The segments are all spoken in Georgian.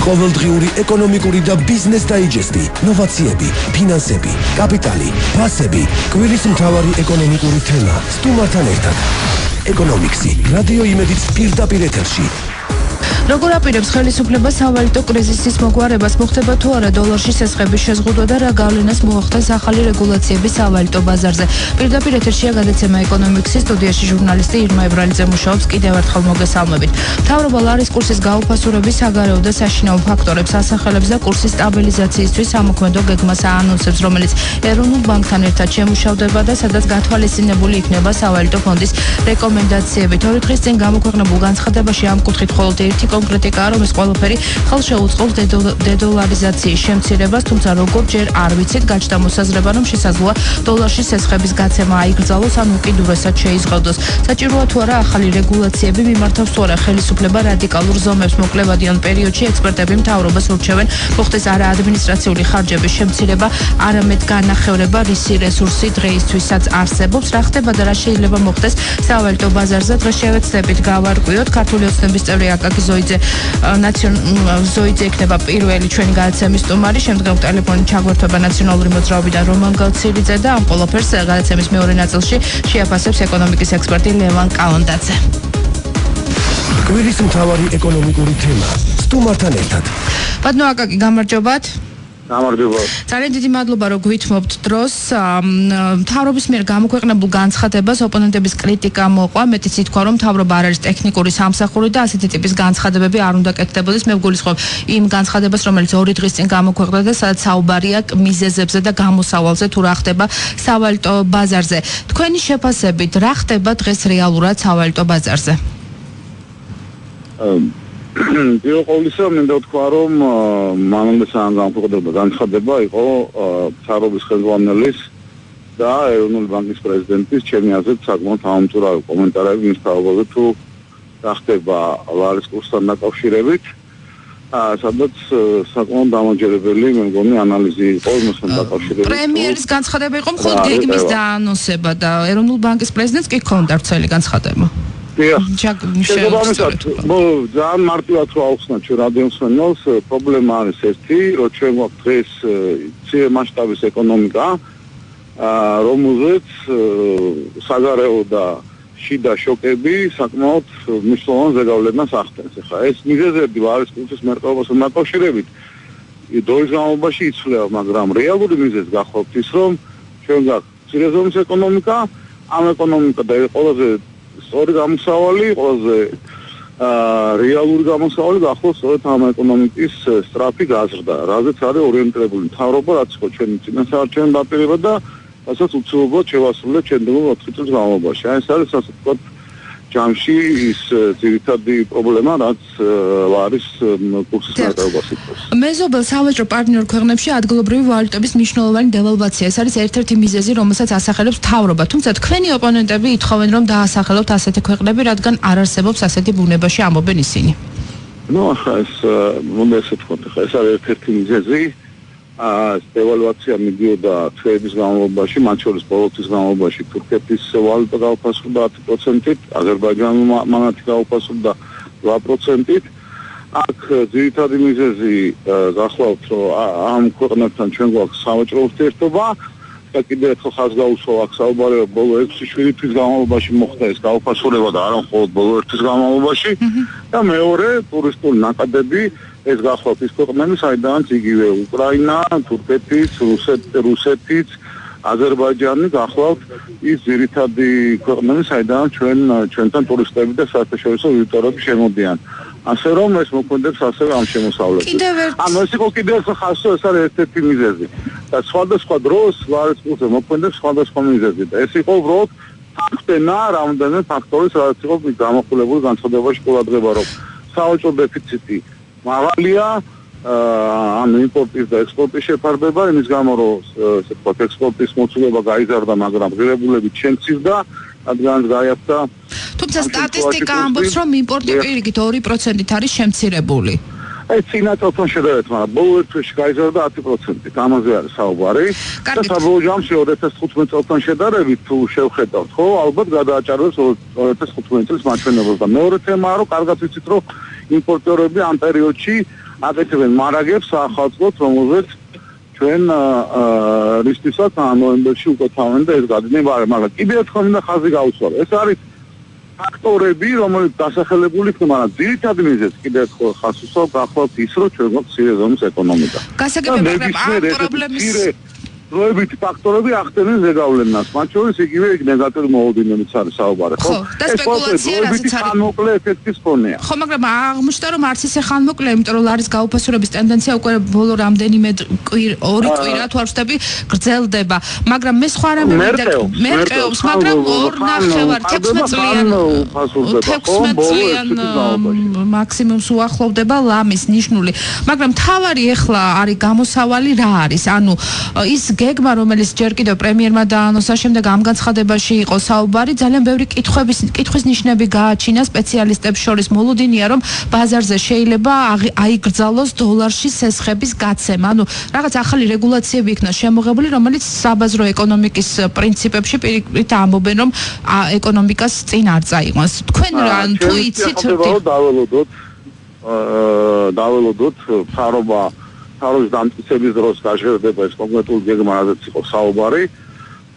ყოველდღიური ეკონომიკური და ბიზნეს დაიჯესტი, ნოვაციები, ფინანსები, კაპიტალი, ფასები, კვირის მთავარი ეკონომიკური თემა. სტუმართან ერთად. ეკონომიქსი, რადიო იმედიც პირდაპირ ეთერში. როგორ აპირებს ხელისუფლება სავალუტო კრიზისის მოგვარებას, მოხდება თუ არა დოლარში სესხების შეზღუდვა და რა გავლენას მოახდენს ახალი რეგულაციები სავალუტო ბაზარზე. პირდაპირ ეთერშია გადაცემა ეკონომიქსის, სტუდიაში ჟურნალისტი ირმა ებრალიძე მუშაობს. კიდევ ერთხელ მოგესალმებით. მთავრობა ლარის კურსის გაუფასურების საგარეო და საშინაო ფაქტორებს ასახელებს და კურსის სტაბილიზაციისთვის სამოქმედო გეგმას აანონსებს, რომელიც ეროვნულ ბანკთან ერთად შემუშავდება და სადაც გათვალისწინებული იქნება სავალუტო ფონდის რეკომენდაციებით. 2 დღის წინ გამოქვეყნებულ განცხადებაში ამ კუთხით მხოლოდ ერთი კონკრეტიკაა, რომ ეს ყველაფერი ხელს შეუწყობს დედოლარიზაციის შემცირებას, თუმცა როგორც ჯერ არ ვიცით, გაჩნდა მოსაზრება, რომ შესაძლოა დოლარში სესხების გაცემა აიგრძალოს, ან უკიდურესად შეიზღავდოს. საჭიროა თუ არა ახალი რეგულაციები, მიმართავს თუ არა ხელისუფლება რადიკალურ ზომებს. მოკლევადიან პერიოდში ექსპერტები მთავრობას ურჩევენ, მოხდეს არა ადმინისტრაციული ხარჯების შემცირება, არამედ განახევრება რისი რესურსი დღეისთვისაც არსებობს, რა ხდება და რა შეიძლება მოხდეს სავალუტო ბაზარზე. დღეს შევეცდებით გავარკვიოთ. ქართული ოცნების წევრი აკაკი ზოიძე იქნება პირველი ჩვენი გადაცემის სტუმარი, შემდგომ ტელეფონით ჩაგვერთვება ნაციონალური მოძრაობიდან რომან გავცილიძე და ამ ყველაფერს გადაცემის მეორე ნაწილში შეაფასებს ეკონომიკის ექსპერტი ლევან კალანდაძე. კვირის მთავარი ეკონომიკური თემა. სტუმართან ერთად. ბატონო აკაკი, გამარჯობათ. გამარჯობა. ძალიან დიდი მადლობა, რომ გვითმობთ დროს. მთავრობის მიერ გამოქვეყნებულ განცხადებას ოპონენტების კრიტიკა მოყვა. მეტიც ითქვა, რომ მთავრობა არ არის ტექნიკური სამსახური და ასეთი ტიპის განცხადებები არ უნდა კეთდებოდეს. მე ვგულისხმობ იმ განცხადებას, რომელიც 2 დღის წინ გამოქვეყნდა და სადაც საუბარია მიზეზებზე და გამოსავალზე, თუ რა ხდება სავალუტო ბაზარზე. თქვენი შეფასებით, რა ხდება დღეს რეალურად სავალუტო ბაზარზე? პირველ ყოვლისა მინდა ვთქვა, რომ მანამდე სანამ გამოქვეყნდა განცხადება იყო მთავრობის ხელმძღვანელის და ეროვნული ბანკის პრეზიდენტის ჩემი აზრით საკმაოდ ამომწურავი კომენტარები მის თაობაზე თუ რა ხდება ლარის კურსთან დაკავშირებით, სადაც საკმაოდ დამაჯერებელი მე მგონი ანალიზი იყო იმასთან დაკავშირებით. პრემიერის განცხადება იყო მხოლოდ გეგმის დაანონსება და ეროვნული ბანკის პრეზიდენტს კი ჰქონდა ვრცელი განცხადება. შესაბამისად, ძალიან მარტივად რო ავხსნათ ჩვენ რადიომსმენელს, პრობლემა არის ერთი, რომ ჩვენ გვაქვს დღეს მცირე მასშტაბის ეკონომიკა, რომელზეც საგარეო და შიდა შოკები საკმაოდ მნიშვნელოვან ზეგავლენას ახდენს. ეხლა ეს მიზეზები ლარის კურსის მერყეობასთან დაკავშირებით დროის განმავლობაში იცვლება, მაგრამ რეალური მიზეზი გახლავთ ის, რომ ჩვენ გვაქვს მცირე ზომის ეკონომიკა, ამ ეკონომიკა და ყველაზე სწორი გამოსავალი, ყველაზე რეალური გამოსავალი გახლავთ სწორედ ამ ეკონომიკის სწრაფი გაზრდა, რაზეც არის ორიენტირებული მთავრობა, რაც იყო ჩვენი წინასაარჩევნო დაპირება და რასაც უცილებლად შევასრულეთ ჩვენდღიურ 4 წელს განმავლობაში. ეს არის ასე ვთქვათ ჯამში ის ძირითადი პრობლემა, რაც ლარის კურსის მერყეობას იწვევს. მეზობელ სავაჭრო პარტნიორ ქვეყნებში ადგილობრივი ვალუტების მნიშვნელოვანი დევალვაცია. ეს არის ერთ-ერთი მიზეზი, რომელსაც ასახელებს მთავრობა. თუმცა თქვენი ოპონენტები ითხოვენ, რომ დაასახელოთ ასეთი ქვეყნები, რადგან არ არსებობს ასეთი ბუნებაში, ამობენ ისინი. ახლა ეს უნდა ესე ვთქვათ, ეს არის ერთ-ერთი მიზეზი. დევალვაცია მიდიოდა თვეების განმავლობაში, მათ შორის ბოლო თვის განმავლობაში თურქეთის ვალუტა გაუფასურდა 10%-ით, აზერბაიჯანულმა მანათი გაუფასურდა 2%-ით. აქ ძირითადი მიზეზი გახლავთ, რომ ამ ქვეყნებთან ჩვენ გვაქვს სავაჭრო ურთიერთობა და კიდევ ერთხელ ხაზს გაუსვა აქ საუბარია ბოლო 6-7 თვის განმავლობაში მოხდა ეს გაუფასურება და არა მხოლოდ ბოლო 1 თვის განმავლობაში და მეორე ტურისტული ნაკადები ეს გახლავთ ის ქვეყნები, საიდანაც იგივე უკრაინა, თურქეთის, რუსეთის, აზერბაიჯანი გახლავთ ის ძირითადი ქვეყნები, საიდანაც ჩვენთან ტურისტები და საერთაშორისო ვიზიტორები შემოდიან. ასე რომ ეს მოქმედებს ასევე ამ შემოსავლებში. ეს იყო კიდევ ერთ ხაზი, ეს არის ერთ-ერთი მიზეზი. და სხვადასხვა დროს ლარის კურსზე მოქმედებს სხვადასხვა მიზეზი. და ეს იყო უბრალოდ ფაქტენა რამდენიმე ფაქტორის, რაც იყო გამოხილებული განცხადებაში ყურადღება, რომ სავაჭრო დეფიციტი მაღალია, ამ იმპორტის და ექსპორტის შეფარდება, იმის გამო რომ ესე ვთქვათ ექსპორტის მოცულობა გაიზარდა, მაგრამ ღირებულებით შემცირდა, რადგან გაიაფთა. თუმცა სტატისტიკა ამბობს, რომ იმპორტი პირიქით 2%-ით არის შემცირებული. ეს წინა წელთან შედარებით, მაგრამ ბოლო ერთ თვეში გაიზარდა 10%-ით. ამაზე არის საუბარი. და საბოლოო ჯამში 2015 წელთან შედარებით თუ შევხედავთ, ხო, ალბათ გადააჭარბებს 2015 წლის მაჩვენებელს და მეორე თემაა, რომ კარგად ვიცით, რომ იმპორტერები ამ პერიოდში აკეთებენ მარაგებს საახალწლოდ, რომელზეც ჩვენ რისთვისაც ნოემბერში უკვე თავენ და ეს გადის, მაგრამ კიდევ ერთხელ მინდა ხაზი გავუსვარო. ეს არის ფაქტორები, რომელიც დასახელებული იქნება, მაგრამ ძირითადი მიზეზი კიდევ ერთხელ ხაზს უსვამთ, გახლავთ ის, რომ ჩვენ გვაქვს მცირე ზომის ეკონომიკა. გასაგებია, მაგრამ ამ პრობლემის დროებითი ფაქტორები ახდენენ ზეგავლენას, მათ შორის იგივე ნეგატიური მოლოდინებიც არის საუბარი, ხო? და სპეკულაცია რასაც არის ხანმოკლე ეფექტის ფონია. ხო, მაგრამ აღმოჩნდა, რომ არც ისე ხანმოკლე, იმიტომ რომ არის გაუფასურების ტენდენცია უკვე ბოლო რამდენიმე ორი კვირა თუ არ ვშტები გრძელდება, მაგრამ მე სხვა რამე მერყეობს, მაგრამ 2.5 წლიან მაქსიმუმს უახლოვდება ლამის ნიშნული, მაგრამ თავარი ეხლა არის გამოსავალი რა არის? ანუ ის გეგმა, რომელიც ჯერ კიდევ პრემიერმა დაანონსა, შემდეგ ამ განცხადებაში იყო საუბარი, ძალიან ბევრი კითხვის ნიშნები გააჩინა სპეციალისტებს შორის. მოლოდინია, რომ ბაზარზე შეიძლება აიგრძალოს დოლარში სესხების გაცემა. ანუ რაღაც ახალი რეგულაციები იქნა შემოღებული, რომელიც საბაზრო ეკონომიკის პრინციპებში პირიქით ამბობენ, რომ ეკონომიკას წინ არ წაიყვანს. თქვენ რა თუ იცით დაველოდოთ თავის დამტკიცების დროს გაჟღერდება ეს კონკრეტული გეგმა, რაზეც იყო საუბარი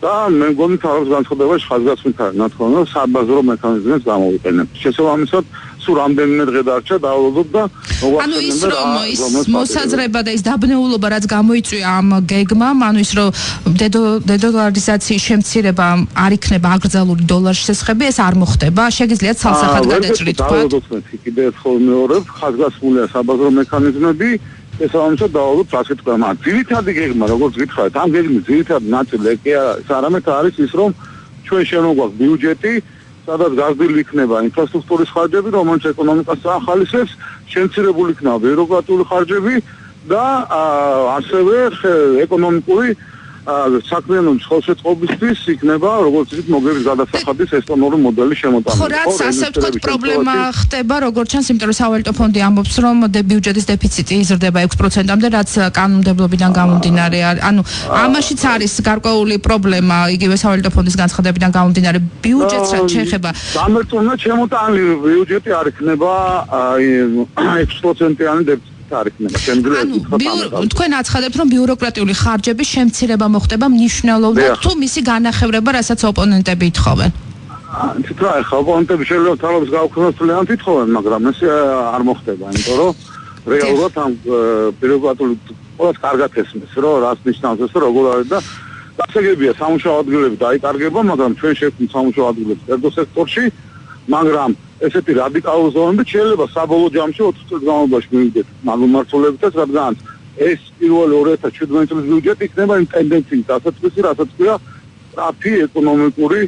და მე მგონი თავის განცხადებაში ხაზგასმით არის ნათქვამი, რომ საბაზრო მექანიზმებს გამოვიყენებთ. შესაბამისად, სულ რამდენიმე დღე დარჩა დაველოდოთ და ანუ ის რომ ის მოსაზრება და ის დაბნეულობა რაც გამოიწვია ამ გეგმამ, ანუ ის რომ დედოლარიზაციის შემცირება არ იქნება აკრძალული დოლარში სესხები, ეს არ მოხდება. შეგიძლიათ ცალსახად გადაჭრით, თქვა. კიდევ ერთხელ მეორებ, ხაზგასმულია საბაზრო მექანიზმები. ეს ამიტომ დავალოთ რა თქმა უნდა. ძირითადი გეგმა, როგორც გითხარით, ამ გეგმის ძირითადი ნაწილი არამედ არის ის, რომ ჩვენ შემოგვაქვს ბიუჯეტი, სადაც გაზრდილი იქნება ინფრასტრუქტურის ხარჯები, რომელიც ეკონომიკას ახალისებს, შემცირებული იქნება ბიუროკრატიული ხარჯები და ასევე ეკონომიკური საქმიანობის ხელშეწყობისთვის იქნება როგორც ისეთ მოგების გადასახადის ესტონური მოდელი შემოტანება. ხო, რაც ასე ვთქვათ, პრობლემა ხდება, როგორც ჩანს, იმიტომ რომ სავალუტო ფონდი ამბობს, რომ ბიუჯეტის დეფიციტი იზრდება 6%-მდე, რაც კანონმდებლობიდან გამომდინარე არის. ანუ ამაშიც არის გარკვეული პრობლემა, იგივე სავალუტო ფონდის განცხადებიდან გამომდინარე, ბიუჯეტს რაც შეეხება. გამერტუნდა შემოტანილი ბიუჯეტი არ იქნება 6%-იანი დეფიციტი. თქვენ აცხადებთ, რომ ბიუროკრატიული ხარჯების შემცირება მოხდება მნიშვნელოვნად თუ მისი განახევრება, რასაც ოპონენტები ითხოვენ? თითქოს ახლა ოპონენტები შეიძლება თავის გაუქმებას თვლიანად ითხოვენ, მაგრამ ეს არ მოხდება, იმიტომ რომ რეალურად ამ ბიუროკრატიული ყველას კარგად ესმის, რომ რას ნიშნავს ეს, როგორ არის და გასაგებია სამუშაო ადგილები დაიკარგება, მაგრამ ჩვენ შევქმნით სამუშაო ადგილებს კერძო სექტორში, მაგრამ ესეთი რადიკალური ზონები შეიძლება საბოლოო ჯამში 4 წლის განმავლობაში მივიდეთ მაგმართულებითაც, რადგან ეს პირველი 2017 წლის ბიუჯეტი იქნება იმ ტენდენციის დასაწყისი, რასაც ქვია სწრაფი ეკონომიკური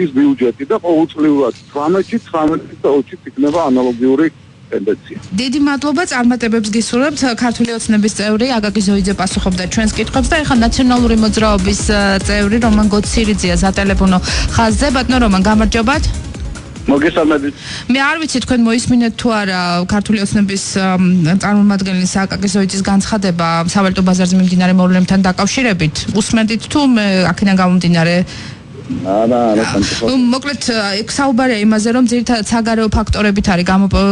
ის ბიუჯეტი და ყოველწლიურად 18-19 იქნება ანალოგიური ტენდენცია. დიდი მადლობა, წარმატებებს გისურვებთ. ქართული ოცნების წევრი აკაკი ზოიძე პასუხობდა ჩვენს კითხვებს და ეხლა ნაციონალური მოძრაობის წევრი რომან გოცირიძეა სატელეფონო ხაზზე. ბატონო რომან, გამარჯობათ. მოგესალმებით. მე არ ვიცი თქვენ მოისმინეთ თუ არა ქართული ოცნების წარმომადგენლის აკაკი ზოიძის განცხადება სავალუტო ბაზარზე მიმდინარე მოვლენებთან დაკავშირებით. უსმენთ თუ მე აქედან გამომდინარე მოკლედ საუბარია იმაზე, რომ ძირითადად საგარეო ფაქტორებით არის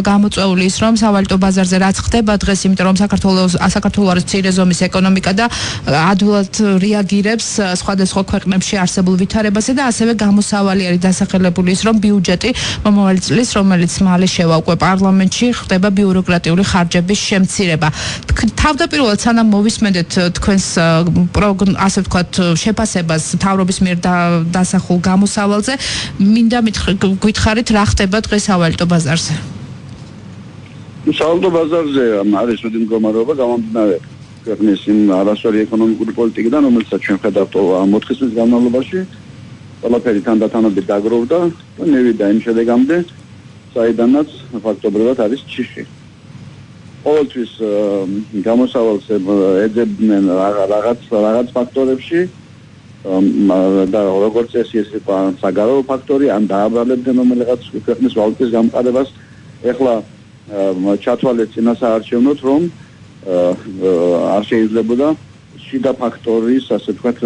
გამოწვეული ის, რომ სავალუტო ბაზარზე რაც ხდება დღეს, იმიტომ რომ საქართველოს არის მცირე ზომის ეკონომიკა და ადვილად რეაგირებს სხვადასხვა ქვეყნებში არსებულ ვითარებასა და ასევე გამოსავალი არის დასახელებული ის, რომ ბიუჯეტი მომავალი წლის, რომელიც მალე შევა უკვე პარლამენტში, ხდება ბიუროკრატიული ხარჯების შემცირება. თავდაპირველად სანამ მოვისმენთ თქვენს ასე ვთქვათ შეფასებას მთავრობის მიერ დასახულ გამოსავალზე, მინდა გითხარით რა ხდება დღეს სავალუტო ბაზარზე. სავალუტო ბაზარზე არის უდიდესი მდგომარეობა გამომდინარე ქვეყნის იმ არასწორი ეკონომიკური პოლიტიკიდან, რომელსაც ჩვენ ხედავთ 4 წლის განმავლობაში, ყველაფერი თანდათანობით დაგროვდა და მივიდა იმ შედეგამდე, საიდანაც ფაქტობრივად არის ჩიხი. ყოველთვის გამოსავალს ეძებდნენ რაღაც ფაქტორებში და როგორც ეს იყო საგარეო ფაქტორი, ან დააბრალებდნენ რომელიღაც ქვეყნის ვალუტის გამყარებას. ეხლა ჩათვალეთ წინასაარჩევნოთ, რომ არ შეიძლებოდა შიდა ფაქტორის, ასე ვთქვათ,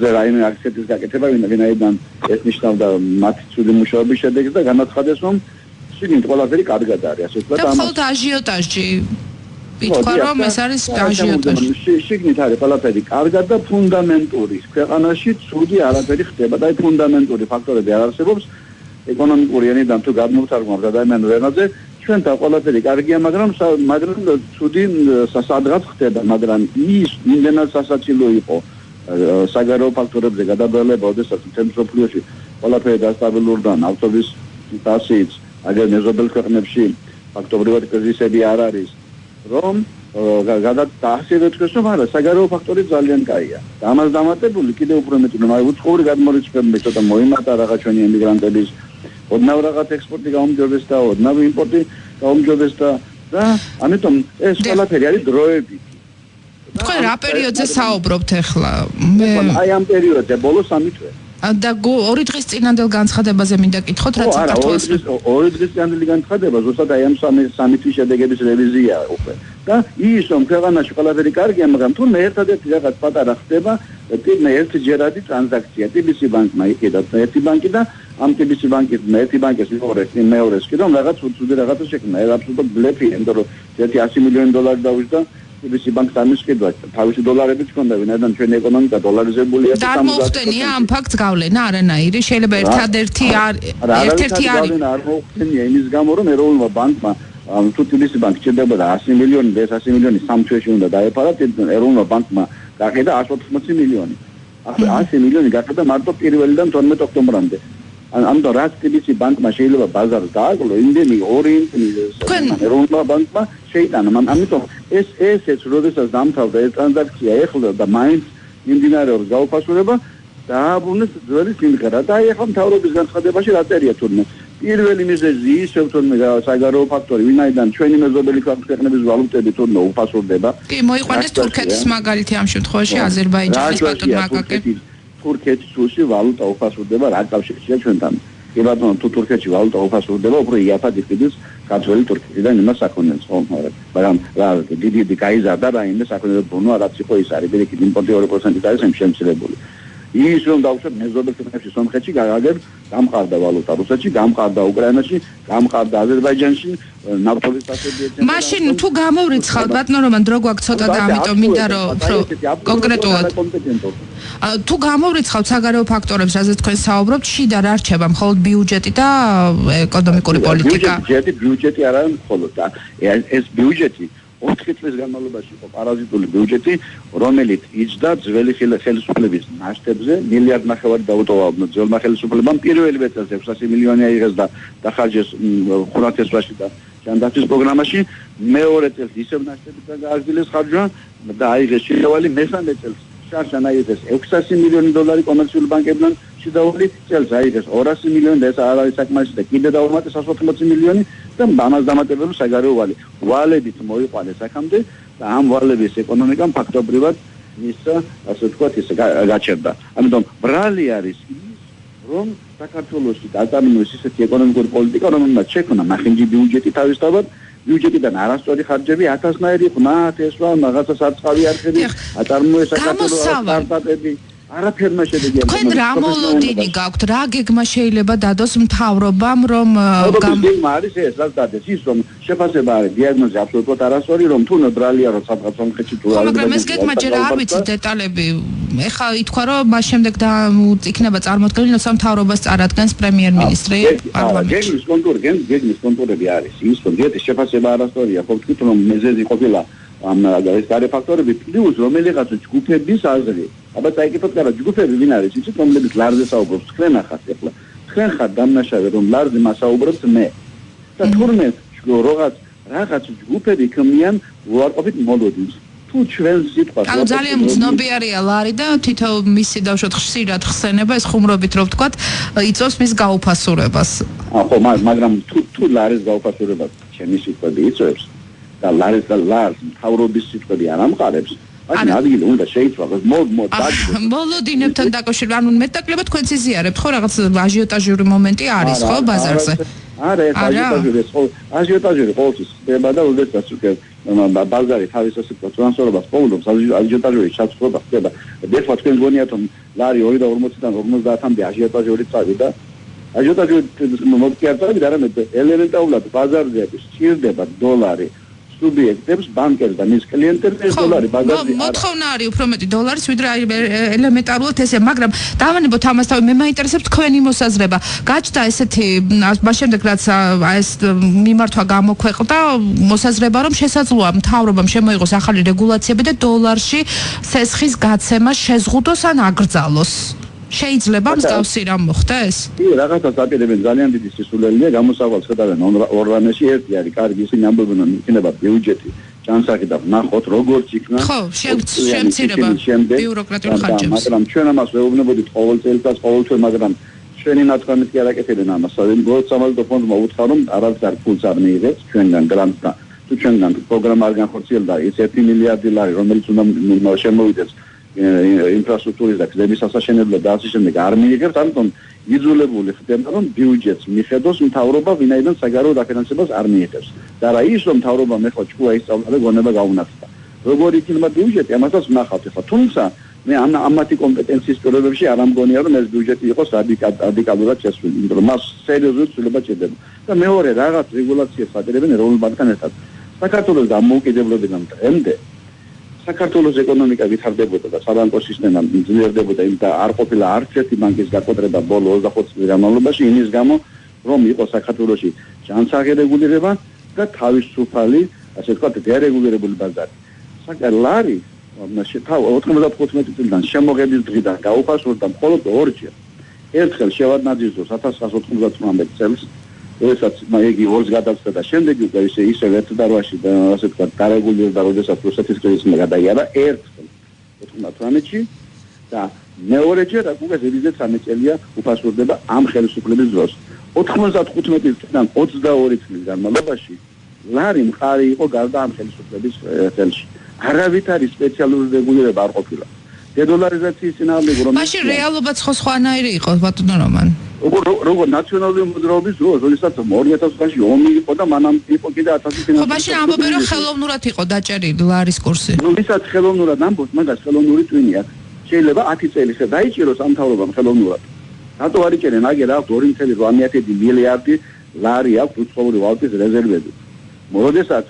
ზერაიმე აქცენტის გაკეთება, ვინაიდან ეს ნიშნავდა მათი ცუდი მუშაობის შედეგს და განაცხადეს, რომ შიგნით ყველაფერი კარგად არის, ასე ვთქვათ. და მხოლოდ აჟიოტაჟი ითქვა რომ ეს არის აჟიოტაჟი. შიგნით არის ყველაფერი კარგად და ფუნდამენტური. ქვეყანაში ცუდი არაფერი ხდება და აი ფუნდამენტური ფაქტორები არ არსებობს ეკონომიკური ენიდან თუ გადმოვთარგმნოთ ადამიანურ ენაზე, ჩვენთან ყველაფერი კარგია, მაგრამ ცუდი სადღაც ხდება, მაგრამ ის იმდენად სასაცილო იყო საგარეო ფაქტორებზე გადაბალება, ოდესაც მთელ მსოფლიოში ყველაფერი დასტაბილურდა, ავტობის დასიც, აგერ მეზობელ ქვეყნებში ფაქტობრივად კრიზისები არ არის, რომ გადაასწრეთ თქვენს რომ არა, საგარეო ფაქტორი ძალიან კაია. და ამას დამატებული კიდევ უფრო მეტი რომ აი უცხოური გადმორიცხვები ცოტა მოიმატა რაღაც ჩვენი ემიგრანტების ოდნავ რაღაც ექსპორტი გაუმჯობეს და ოდნავ იმპორტი გაუმჯობეს და ამიტომ ეს ყველაფერი არის დროები. თქვენ რა პერიოდზე საუბრობთ ახლა? აი ამ პერიოდზე ბოლო 3 თვე. და 2 დღის წინანდელ განცხადებაზე მინდა კითხოთ, რაც საქართველოს 2 დღის წინანდელი განცხადება ზუსტად აი ამ 3 თვის შედეგების რევიზია უკვე. და ის რომ ქვეყანაში ყველაფერი კარგია, მაგრამ თუნდაც ერთადერთი რაღაც პატარა ხდება, ერთჯერადი ტრანზაქცია TBC ბანკმა იყიდა ერთი ბანკი და ამ TBC ბანკის ერთი ბანკის მეორეს კი რომ რაღაც უცუდი რაღაცა შექმნა, ეს აბსოლუტურად ბლეფია, იმიტომ რომ ერთი $100 მილიონი დავუშვდა TBC ბანკს ამისკიდვა, თავისი დოლარებიც ჰქონდა, ვინაიდან ჩვენი ეკონომიკა დოლარიზებულია და არ მოხდენია ამ ფაქტს გავლენა არანაირი, შეიძლება ერთ-ერთი არ მოხდენია იმის გამო, რომ ეროვნულმა ბანკმა თუ TBC ბანკი ჭირდებოდა 100 მილიონი და ეს 100 მილიონი 3 თვეში უნდა დაეფარა, ეროვნულმა ბანკმა გაყიდა 180 მილიონი. 100 მილიონი გაყიდა მარტო 1-დან 12 ოქტომბრამდე. ამიტომ რაც TBC ბანკმა შეიძლება ბაზარს დააკლო, იმდენი ეროვნულმა ბანკმა შეიტანა. ამიტომ ესეც როდესაც დამთავრდა ეს ტრანზაქცია ეხლა და მაინც მიმდინარეობს გაუფასურება, დააბრუნეს ძველი სიმღერა და ეხლა მთავრობის განცხადებაში რა წერია თურმე. პირველი მიზეზი ისევ თურმე საგარეო ფაქტორი, ვინაიდან ჩვენი მეზობელი ქვეყნების ვალუტები თურმე უფასურდება. კი, მოიყვანეს თურქეთის მაგალითი ამ შემთხვევაში, აზერბაიჯანის ბატონ მაკაკე. თურქეთის სულში ვალუტა უფასურდება რა კავშირშია ჩვენთან. კი ბატონო, თუ თურქეთში ვალუტა უფასურდება, უფრო იაფად იყიდეს ქართველი თურქეთიდან იმას საქონელს ხო, მაგრამ რა დიდი გაიზარდა და იმას საქონელს ბონო რაც იყო ის არის, პირიქით იმპორტი 2% არის შემცირებული. ის რომ დავუშვათ მეზობელ ქვეყნებში სომხეთში აგერ გამყარდა ვალუტა, რუსეთში გამყარდა, უკრაინაში გამყარდა, აზერბაიჯანში ნავთობის ფასები ეცემა. მაშინ თუ გამოვრიცხავთ ბატონო რომან დრო გვაქვს ცოტა და ამიტომ მინდა რომ კონკრეტულად თუ გამოვრიცხავთ საგარეო ფაქტორებს, რაზეც თქვენ საუბრობთ, შიდა რა რჩება, მხოლოდ ბიუჯეტი და ეკონომიკური პოლიტიკა. ბიუჯეტი არ არის მხოლოდ და ეს ბიუჯეტი 4 წლის განმავლობაში იყო პარაზიტული ბიუჯეტი, რომელიც იჯდა ძველი ხელისუფლების ნაშთებზე, მილიარდ ნახევარი დაუტოვა ძველმა ხელისუფლებამ. პირველი წელს 600 მილიონი აიღეს და დახარჯეს ხურათესვაში და ჯანდაცვის პროგრამაში, მეორე წელს ისევ ნაშთებიდან გააგრძელეს ხარჯვა და აიღეს შეავალი, მესამე წელს შარშან აიღეს $600 მილიონი კომერციული ბანკებიდან შედავალი, წელს აიღეს 200 მილიონი და ეს არ არის საკმარისი და კიდე დაუმატეს 180 მილიონი და ამას დამატებული საგარეო ვალებით მოიყვანეს აქამდე და ამ ვალების ეკონომიკამ ფაქტობრივად მისცა, ასე ვთქვათ, ის გაჩერდა. ამიტომ ბრალი არის ის, რომ საქართველოში დაწამინოს ისეთი ეკონომიკური პოლიტიკა, რომელმაც შექმნა ნახინჯი ბიუჯეტი თავისთავად, ბიუჯეტიდან არასწორი ხარჯები, ათასნაირი ხმათ, ესვა რაღაცა საწყავი არხები, აწარმოეს საქართველოს სტარტაპები. არაფერმა შედეგი არ თქვენ რა მოლოდინი გაქვთ, რა გეგმა შეიძლება დადოს მთავრობამ, რომ გეგმა არის ეს, რაც დადეს ის, რომ შეფასება არის დიაგნოზი აბსოლუტურად არასწორი, რომ თუ ბრალია, რომ სადღაც სომხეთში თუ არის. მაგრამ ეს გეგმა ჯერ არ ვიცით დეტალები. ეხლა ითქვა, რომ მას შემდეგ იქნება წარმოქმნილი, როცა მთავრობას წარადგენს პრემიერ-მინისტრი პარლამენტში. გეგმის კონტურები არის ის, რომ ეს შეფასება არასწორია, ხო ვთქვით, რომ მეზეზი ყოფილა ამ ეს გარე ფაქტორები პლუს რომელიღაც ჯგუფების აზრი. აბა წაიკითხოთ რა ჯგუფები ვინ არის, იცით რომლებიც ლარზე საუბრობს, თქვენ ახაც ახლა. თქვენ ხარ დამნაშავე რომ ლარზე მასაუბრობთ მე. და თურმე რაღაც ჯგუფები ქმნიან უარყოფით მოლოდინს. თუ ჩვენ სიტყვას ანუ ძალიან მძნობიარია ლარი და თითო მისი დავშოთ ხშირად ხსენება ეს ხუმრობით რომ ვთქვათ იწვევს მის გაუფასურებას. ხო, მაგრამ თუ ლარის გაუფასურებას ჩემი სიტყვები იწვევს და ლარს მთავრობის სიტყვები არ ამყარებს, მაშინ ადგილი უნდა შეიცვალოს მოლოდინებთან დაკავშირებით, ანუ მეტნაკლებად თქვენც იზიარებთ ხო რაღაც აჟიოტაჟური მომენტი არის ხო ბაზარზე? არა, ეს აჟიოტაჟური ყოველთვის ხდება და უდესაც უკვე ბაზარი თავის ასე ტრანსფერობას ყოველდღე აჟიოტაჟური ჩაცვლება ხდება. ეხლა თქვენ გონიათ რომ ლარი 2.40-დან 50-მდე აჟიოტაჟური წავიდა აჟიოტაჟი მოკიარტები და რამე ელემენტარულად ბაზარზე სჭირდება დოლარი სუბიექტებს ბანკებს და მის კლიენტებს ეს დოლარი ბაზარზე მოთხოვნა არის უფრო მეტი დოლარის ვიდრე ელემენტარულად ესე მაგრამ დავანებოთ ამასთან მე მაინტერესებს თქვენი მოსაზრება გაჩნდა ესეთი მას შემდეგ რაც ეს მიმართვა გამოქვეყნდა მოსაზრება რომ შესაძლოა მთავრობამ შემოიღოს ახალი რეგულაციები და დოლარში სესხის გაცემა შეზღუდოს ან აკრძალოს შეიძლება მსგავსი რამ მოხდეს? კი, რაღაცას აპირებენ ძალიან დიდი სისულელია, გამოსავალს ხედავენ ორ რამეში, ერთი არის კარგი ისინი ამბობენ რომ იქნება ბიუჯეტი, ჯანსაღი და ნახოთ როგორც იქნა. ხო, შემცირება ბიუროკრატიულ ხარჯებს. მაგრამ ჩვენ ამას ვეუბნებოდით ყოველ წელიწადს, ყოველთვის, მაგრამ ჩვენი ნაწყამით კი არ აკეთებენ ამას. გლობალურ ფონდმა უთხრა რომ არასდროს ფულს არ მიიღებს ჩვენგან გრანტს და თუ ჩვენგან პროგრამა არ განხორციელდა ის 1 მილიარდი ლარი რომელიც უნდა შემოვიდეს ინფრასტრუქტურის და გზების ასაშენებლად და ასე შემდეგ არ მიიღებს, ამიტომ იძულებული ხდება რომ ბიუჯეტს მიხედოს მთავრობა ვინაიდან საგარეო დაფინანსებას არ მიიღებს. და რა ის რომ მთავრობამ ეხლა ჭკუა ისწავლა და გონება გაუნათდა. როგორ იქნება ბიუჯეტი, ამასაც ვნახავთ ეხლა. თუმცა მე ამათი კომპეტენციის პირობებში არ ამგონია რომ ეს ბიუჯეტი იყოს რადიკალურად შესული, იმიტომ რომ მას სერიოზულად ცვლილება ჭირდება. და მეორე რაღაც რეგულაციებს ატარებენ ეროვნულ ბანკთან ერთად. საქართველოს დამოუკიდებლობიდან დღემდე საქართველოს ეკონომიკა ვითარდებოდა და საბანკო სისტემა ძლიერდებოდა და არ ყოფილა არც ერთი ბანკის გაკოტრება ბოლო 25 წლის განმავლობაში იმის გამო რომ იყო საქართველოში ჯანსაღი რეგულირება და თავისუფალი ასე ვთქვათ დერეგულირებული ბაზარი. ლარი 95 წლიდან შემოღების დღიდან გაუფასურდა მხოლოდ ორჯერ. ერთხელ შევარდნაძის დროს 1998 წელს როდესაც იგი ორს გადაწყდა და შემდეგ უკვე ისე ერთ დარვაში და ასე ვთქვათ დარეგულირდა როდესაც რუსეთის კრიზისმა გადაიარა ერთხელ 98-ში და მეორეჯერ უკვე ზედიზედ 13 წელია უფასურდება ამ ხელისუფლების დროს. 95 წლიდან 22 წლის განმავლობაში ლარი მხარი იყო გარდა ამ ხელისუფლების ხელში. არავითარი სპეციალური რეგულირება არ ყოფილა. დედოლარიზაციის წინააღმდეგ რომ მაშინ რეალობაც ხო სხვანაირი იყო ბატონო რომან. როგორ ნაციონალური მოძრაობის დროს, როდესაც 2000 წელს ომი იყო და მანამ იყო კიდე 1000 წელი. ხო, მაშინ ამბობენ რომ ხელოვნურად იყო დაჭერილი ლარის კურსი. ნუ ვისაც ხელოვნურად ამბობს, მაგას ხელოვნური ტვინი აქვს. შეიძლება 10 წელი დაიჭიროს ამ მთავრობამ ხელოვნურად. რატო არ იჭერენ? აგერ აქვს 2.8 მილიარდი ლარი აქვს უცხოური ვალუტის რეზერვები. როდესაც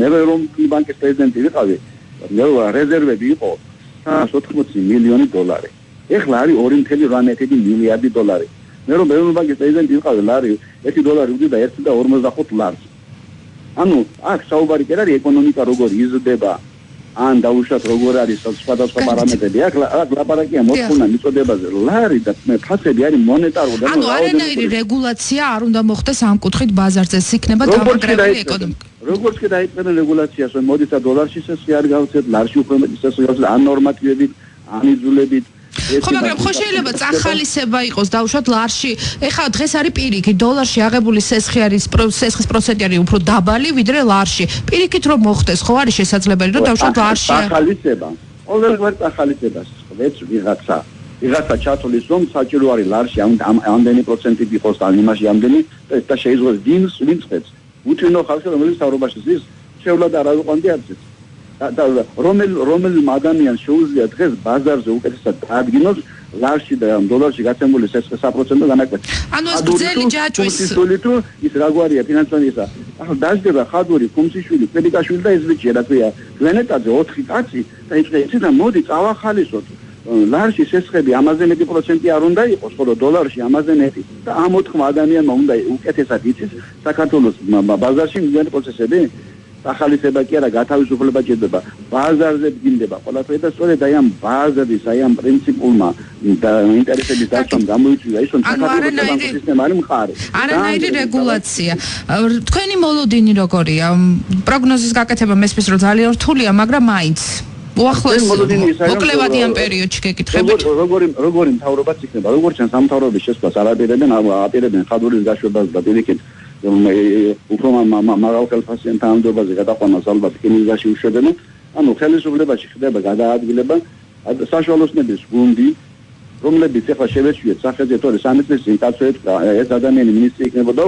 მე რომ ბანკის პრეზიდენტი ვიყავი, რეზერვები იყო 180 მილიონი დოლარი. ეხლა არის 2.8 მილიარდი დოლარი. მე რომ ეროვნული ბანკის პრეზიდენტი ვიყავი, ლარი 1 დოლარი უდიდა 1.55 ლარს. ანუ აქ საუბარი კი არის ეკონომიკა როგორ იზრდება, ან დაუშვათ როგორ არის სხვადასხვა პარამეტრები. აქ ლაპარაკია მოთხოვნა მიწოდებაზე. ლარი და ფასები არის მონეტარული. ანუ არანაირი რეგულაცია არ უნდა მოხდეს ამ კუთხით ბაზარზე, იქნება დამაგრებელი ეკონომიკა. როგორც კი დაიწყებენ რეგულაციას, რომ მოდით დოლარში სესხი არ გავცეთ, ლარში უფრო მეტი სესხი გავცეთ, ან ნორმატივებით, ან იძულებით. ხო, მაგრამ ხო შეიძლება წახალისება იყოს დაუშვათ ლარში. ეხლა დღეს არის პირიქით, დოლარში აღებული სესხი არის სესხის პროცენტი არის უფრო დაბალი, ვიდრე ლარში. პირიქით რომ მოხდეს, ხო არის შესაძლებელი, რომ დაუშვათ ლარში. წახალისება. ყოველგვარ წახალისებას ხვდეთ ვიღაცა ჩათვლის რომ საჭირო არის ლარში ამდენი პროცენტი იყოს ან იმაში ამდენი და შეიძლება ვინც უთინო ხალხი რომელიც თავრობაში ზის შევლად არ აიყვანდი არცეთ. და რომელ ადამიანს შეუძლია დღეს ბაზარზე უკეთესად დაადგინოს ლარში და დოლარში გაცემული სესხი 100% განაკვეთს. ანუ ეს გრძელი ჯაჭვის ის რაგვარია ფინანსოვანისა. ახლა დაждდება ხადური, ფუმციშვილი, პედიკაშვილი და ეს ბიჭი რა ქვია. გლენეტაძე 4 კაცი და იცი და მოდი წავახალისოთ. ლარში სესხები ამაზე მეტი პროცენტი არ უნდა იყოს, ხოლო დოლარში ამაზე მეტი. და ამ 4 ადამიანმა უნდა უკეთესად იცის საქართველოს ბაზარში მიგდენი პროცესები. ახალისება კი არა, გათავისუფლება ჭირდება. ბაზარზე დგინდება ყველაფერი და სწორედ აი ამ ბაზრის, აი ამ პრინციპულმა და ინტერესების დაცვამ გამოიწვია ის, რომ საქართველოს ბანკის სისტემა არის მხარი. არანაირი რეგულაცია. თქვენი მოლოდინი როგორია? პროგნოზის გაკეთება მესმის რომ ძალიან რთულია, მაგრამ მაინც უახლოეს მოკლევადიან პერიოდში გეკითხებით. როგორი მთავრობაც იქნება, როგორც ჩანს ამ მთავრობის შესვლას არ აპირებენ ხადურის გაშვებას და პირიქით უფრო მაღალ ხელფასიანთა ამდობაზე გადაყვანას ალბათ კინიზაში უშვებენ. ანუ ხელისუფლებაში ხდება გადაადგილება საშუალოსნების გუნდი, რომლებიც ახლა შევეჩვიეთ სახელმწიფო თორე 3 წლის წინ კაცოებს ეს ადამიანი მინისტრი იქნებოდა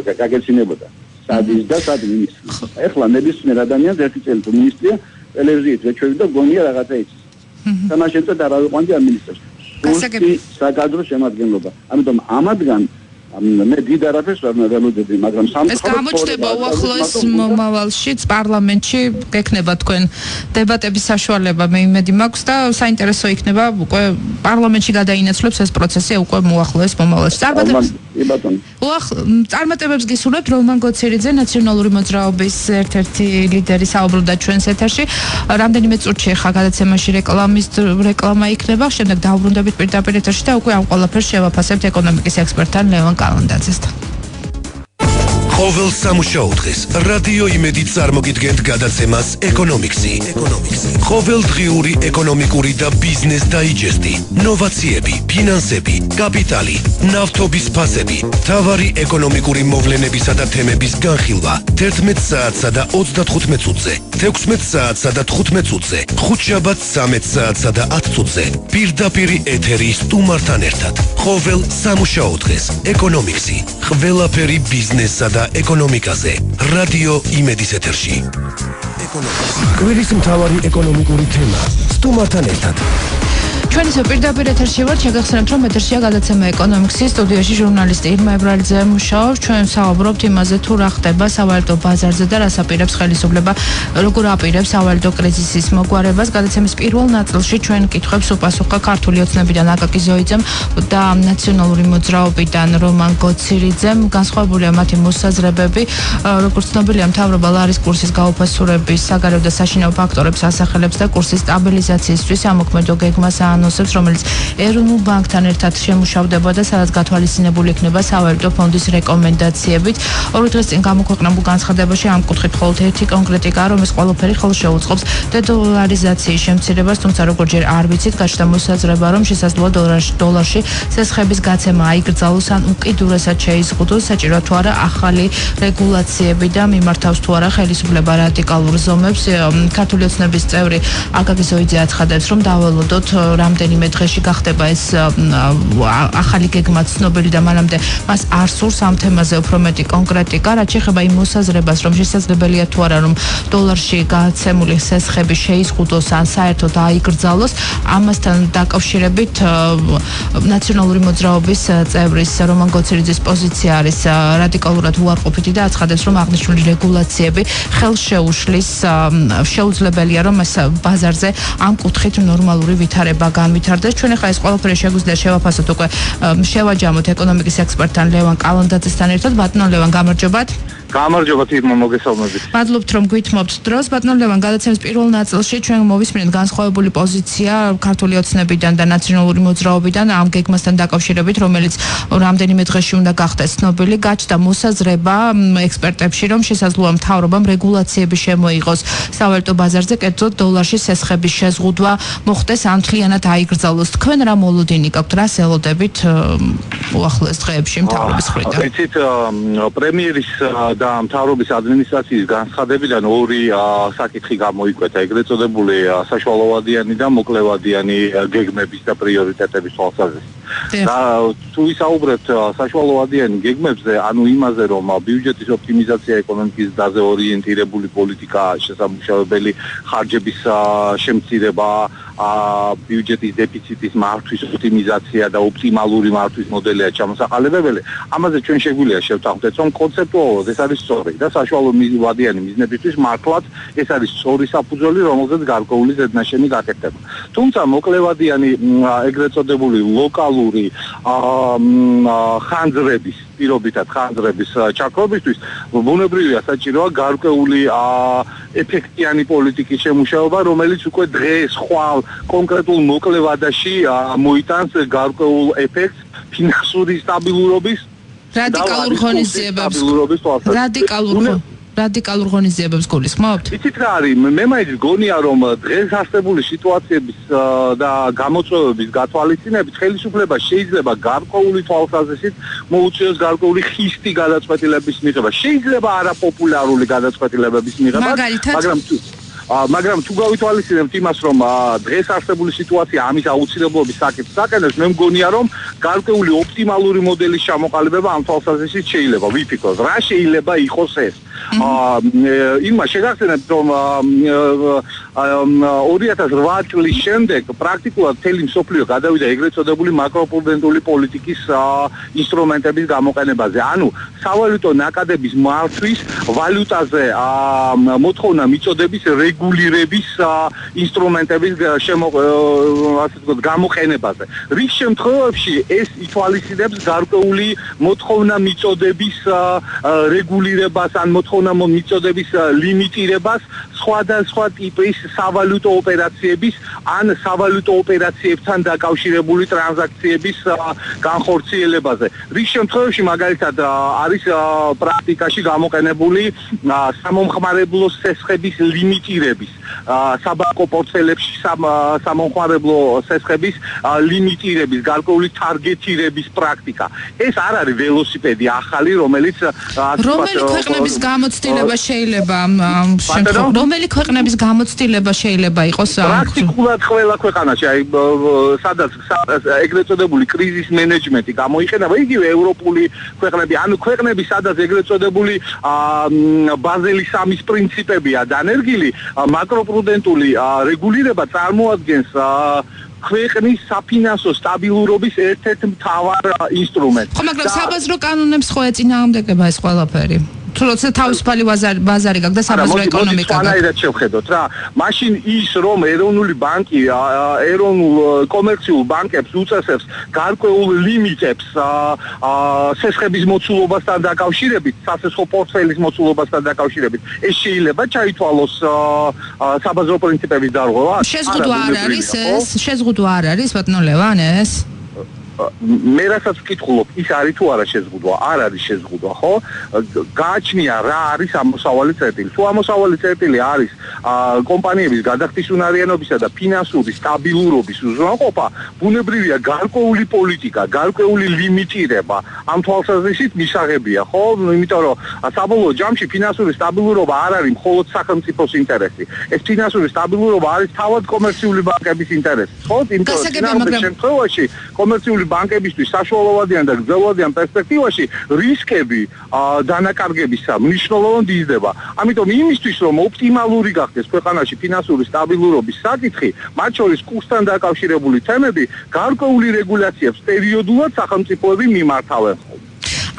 და გაგეცინებოდა. სადის და სად მინისტრი. ახლა ნებისმიერ ადამიანს ერთი წელი მინისტრია ტელევიზიით ვეჩვევი და გონია რაღაცა იცის. სამაშენწე და რა ვიყვანდი ამ მინისტრს. საკადრო შემადგენლობა. ამიტომ ამადგან მე დიდ არაფერს ვერ ველოდები, მაგრამ ეს გამოჩნდება უახლოეს მომავალშიც პარლამენტში გექნება თქვენ დებატების საშუალება, მე იმედი მაქვს და საინტერესო იქნება უკვე პარლამენტში გადაინაცვლებს ეს პროცესი უკვე უახლოეს მომავალში. წარმატებებს გისურვებთ. რომან გოცირიძე, ნაციონალური მოძრაობის ერთ-ერთი ლიდერი საუბრობდა ჩვენს ეთერში. რამდენიმე წუთში ხა გადაცემაში რეკლამა იქნება, შემდეგ დავბრუნდებით პირდაპირ ეთერში და უკვე ამ ყველაფერს შევაფასებთ ეკონომიკის ექსპერტთან ლევან კალანდაძესთან. ყოველ სამუშაო დღეს რადიო იმედი წარმოგიდგენთ გადაცემას ეკონომიქსი. ყოველდღიური ეკონომიკური და ბიზნეს დაიჯესტი, ნოვაციები, ფინანსები, კაპიტალი, ნავთობის ფასები, მთავარი ეკონომიკური მოვლენებისა და თემების განხილვა 11 საათსა და 35 წუთზე, 16 საათსა და 15 წუთზე, ხუთშაბათს 13 საათსა და 10 წუთზე, პირდაპირ ეთერი სტუმართან ერთად. ყოველ სამუშაო დღეს ეკონომიქსი, ყველაფერი ბიზნესსა და ეკონომიკაზე, რადიო იმედის ეთერში. კვირის მთავარი ეკონომიკური თემა, სტუმართან ერთად. ჩვენ ისევ პირდაპირ ეთერში ვართ, შეგახსენებთ, რომ ეთერშია გადაცემა ეკონომიქსის, სტუდიაში ჟურნალისტი ირმა ებრალიძე მუშაობს. ჩვენ საუბრობთ იმაზე, თუ რა ხდება სავალუტო ბაზარზე და რას აპირებს ხელისუფლება, როგორ აპირებს სავალუტო კრიზისის მოგვარებას. გადაცემის პირველ ნაწილში ჩვენ კითხვებს უპასუხა ქართული ოცნებიდან აკაკი ზოიძემ და ნაციონალური მოძრაობიდან რომან გოცირიძემ. განსხვავებულია მათი მოსაზრებები, როგორც ცნობილია, მთავრობა ლარის კურსის გაუფასურების საგარეო და საშინაო ფაქტორებს ასახელებს და კურსის სტაბილიზაციისთვის ამოქმედო გეგმას ანონსებს, რომელიც ეროვნულ ბანკთან ერთად შემუშავდებოდა, სადაც გათვალისწინებული იქნება სავალუტო ფონდის რეკომენდაციებით. ორი დღის წინ გამოქვეყნებულ განცხადებაში ამ კუთხით მხოლოდ ერთი კონკრეტიკაა, რომ ეს ყველაფერი ხელს შეუწყობს დედოლარიზაციის შემცირებას, თუმცა როგორც ჯერ არ ვიცით, გაჩნდა მოსაზრება, რომ შესაძლოა დოლარში ცესხების გაცემა აიკრძალოს ან უკიდურესად შეიზღუდოს, საჭიროა თუ არა ახალი რეგულაციები და მიმართავს თუ არა ხელისუფლება რადიკალურ ზომებს. ქართული ოცნების წევრი აკაკი ზოიძე აცხადებს, რომ დაველოდოთ რამდენიმე დღეში გახდება ეს ახალი გეგმა ცნობილი და მანამდე მას არ სურს ამ თემაზე უფრო მეტი კონკრეტიკა, რაც შეეხება იმ მოსაზრებას, რომ შესაძლებელია თუ არა რომ დოლარში გაცემული ცესხები შეიზღუდოს ან საერთოდ აიკრძალოს. ამასთან დაკავშირებით ნაციონალური მოძრაობის წევრის რომან გოცირიძის პოზიცია არის რადიკალურად უარყოფითი და აცხადებს, რომ აღნიშნული რეგულაციები ხელს შეუშლის, შეუძლებელია რომ ეს ბაზარზე ამ კუთხით ნორმალური ვითარება განვითარდეს. ჩვენ ახლა ეს ყველაფერი შეგვიძლია შევაფასოთ უკვე შევაჯამოთ ეკონომიკის ექსპერტთან ლევან კალანდაძესთან ერთად. ბატონო ლევან, გამარჯობათ. გამარჯობათ, ირმა, მოგესალმებით. მადლობთ, რომ გვითმობთ დროს. ბატონო ლევან, გადაცემის პირველ ნაწილში ჩვენ მოვისმინეთ განსხვავებული პოზიცია ქართული ოცნებიდან და ნაციონალური მოძრაობიდან ამ გეგმასთან დაკავშირებით, რომელიც რამდენიმე დღეში უნდა გახდეს ცნობილი. გაჩნდა მოსაზრება ექსპერტებში, რომ შესაძლოა მთავრობამ რეგულაციები შემოიღოს სავალუტო ბაზარზე, კერძოდ დოლარში ცესხების შეზღუდვა მოხდეს ან მთლიანად აიკრძალოს. თქვენ რა მოლოდინი გაქვთ, რას ელოდებით უახლოეს დღეებში მთავრობის მხრიდან? იცით, პრემიერის და მთავრობის ადმინისტრაციის განცხადებიდან ორი საკითხი გამოიკვეთა, ეგრეთ წოდებული საშუალოვადიანი და მოკლევადიანი გეგმების და პრიორიტეტების თვალსაზრისით. და თუ ვისაუბრებთ საშუალოვადიანი გეგმებზე, ანუ იმაზე, რომ ბიუჯეტის ოპტიმიზაცია, ეკონომიკის დაზე ორიენტირებული პოლიტიკა, შესამუშავებელი ხარჯების შემცირება, ბიუჯეტის დეფიციტის მართვის ოპტიმიზაცია და ოპტიმალური მართვის მოდელია ჩამოსაყალიბებელი. ამაზე ჩვენ შეგვიძლია შევთანხმდეთ, რომ კონცეპტუალურად ეს არის სწორი და საშუალოვადიანი მიზნებისთვის მართლაც ეს არის სწორი საფუძველი, რომელზეც გარკვეული ზედნაშენი გაკეთდება. თუმცა მოკლევადიანი ეგრეთ წოდებული ლოკალური ხანძრების პირობითად ხანძრების ჩაქრობისთვის ბუნებრივია საჭიროა გარკვეული ეფექტიანი პოლიტიკის შემუშავება, რომელიც უკვე დღეს ხვალ კონკრეტულ მოკლევადაში მოიტანს გარკვეულ ეფექტს ფინანსური სტაბილურობის რადიკალურ ღონისძიებებს რადიკალურ ღონისძიებებს გულისხმობთ? იცით რა არის, მე მაინც გონია, რომ დღეს არსებული სიტუაციების და გამოწვევების გათვალისწინებით ხელისუფლება შეიძლება გარკვეული თვალსაზრისით მოუწიოს გარკვეული ხისტი გადაწყვეტილების მიღება. შეიძლება არაპოპულარული გადაწყვეტილებების მიღება, მაგრამ თუ გავითვალისწინებთ იმას, რომ დღეს არსებული სიტუაცია ამის აუცილებლობის საკითხს აკეთებს, მე მგონია, რომ გარკვეული ოპტიმალური მოდელის ჩამოყალიბება ამ თვალსაზრისით შეიძლება. ვიფიქროთ, რა შეიძლება იყოს ეს? იმმა შეგახსენებთ რომ 2008 წლის შემდეგ პრაქტიკულად მთელი მსოფლიო გადავიდა ეგრეთ წოდებული მაკროპრუდენტული პოლიტიკის ინსტრუმენტების გამოყენებაზე. ანუ სავალუტო ნაკადების მართვის ვალუტაზე მოთხოვნა მიწოდების რეგულირების ინსტრუმენტების გამოყენებაზე. რიგ შემთხვევებში ეს ითვალისწინებს გარკვეული მოთხოვნა მიწოდების რეგულირებას ან მოთხოვნა მიწოდების ლიმიტირებას სხვადასხვა ტიპის სავალუტო ოპერაციების ან სავალუტო ოპერაციებთან დაკავშირებული ტრანზაქციების განხორციელებაზე. რიგ შემთხვევებში მაგალითად არის პრაქტიკაში გამოყენებული სამომხმარებლო სესხების ლიმიტირების საბანკო პორტფელებში სამომხმარებლო სესხების ლიმიტირების გარკვეული თარგეტირების პრაქტიკა. ეს არ არის ველოსიპედი ახალი, რომელიც რომელი ქვეყნების გამოცდილება შეიძლება რომელი ქვეყნების გამოცდილება შეიძლება იყოს პრაქტიკულად ყველა ქვეყანაში აი სადაც ეგრეთ წოდებული კრიზის მენეჯმენტი გამოიყენება იგივე ევროპული ქვეყნები ანუ ქვეყნები სადაც ეგრეთ წოდებული ბაზელის 3-ის პრინციპებია დანერგილი მაკროპრუდენტული რეგულირება წარმოადგენს ქვეყნის საფინანსო სტაბილურობის ერთ-ერთ მთავარ ინსტრუმენტს. ხო, მაგრამ საბაზრო კანონებს ხო ეწინააღმდეგება ეს ყველაფერი? თუ როცა თავისუფალი ბაზარი გაქვს და საბაზრო ეკონომიკა გაქვს. ანუ შევხედოთ რა. მაშინ ის რომ ეროვნული ბანკი ეროვნულ კომერციულ ბანკებს უწესებს გარკვეულ ლიმიტებს სესხების მოცულობასთან დაკავშირებით, სასესხო პორტფელის მოცულობასთან დაკავშირებით, ეს შეიძლება ჩაითვალოს საბაზრო პრინციპების დარღვევა. შეზღუდვა არ არის ეს? შეზღუდვა არ არის ბატონო ლევან ეს? მე რასაც ვკითხულობ, ის არის თუ არა შეზღუდვა? არ არის შეზღუდვა, ხო? გააჩნია რა არის ამოსავალი წერტილი. თუ ამოსავალი წერტილი არის კომპანიების გადახდისუნარიანობისა და ფინანსური სტაბილურობის უზრუნველყოფა, ბუნებრივია გარკვეული პოლიტიკა, გარკვეული ლიმიტირება ამ თვალსაზრისით მისაღებია, ხო? იმიტომ რომ საბოლოო ჯამში ფინანსური სტაბილურობა არ არის მხოლოდ სახელმწიფოს ინტერესი. ეს ფინანსური სტაბილურობა არის თავად კომერციული ბანკების ინტერესი, ხო? იმიტომ რომ შემთხვევაში კომერციული ბანკებისთვის საშუალოვადიან და გრძელვადიან პერსპექტივაში რისკები დანაკარგებისა მნიშვნელოვნად იზრდება. ამიტომ იმისთვის რომ ოპტიმალური გახდეს ქვეყანაში ფინანსური სტაბილურობის საკითხი, მათ შორის კურსთან დაკავშირებული თემები, გარკვეული რეგულაციებს პერიოდულად სახელმწიფოები მიმართავენ.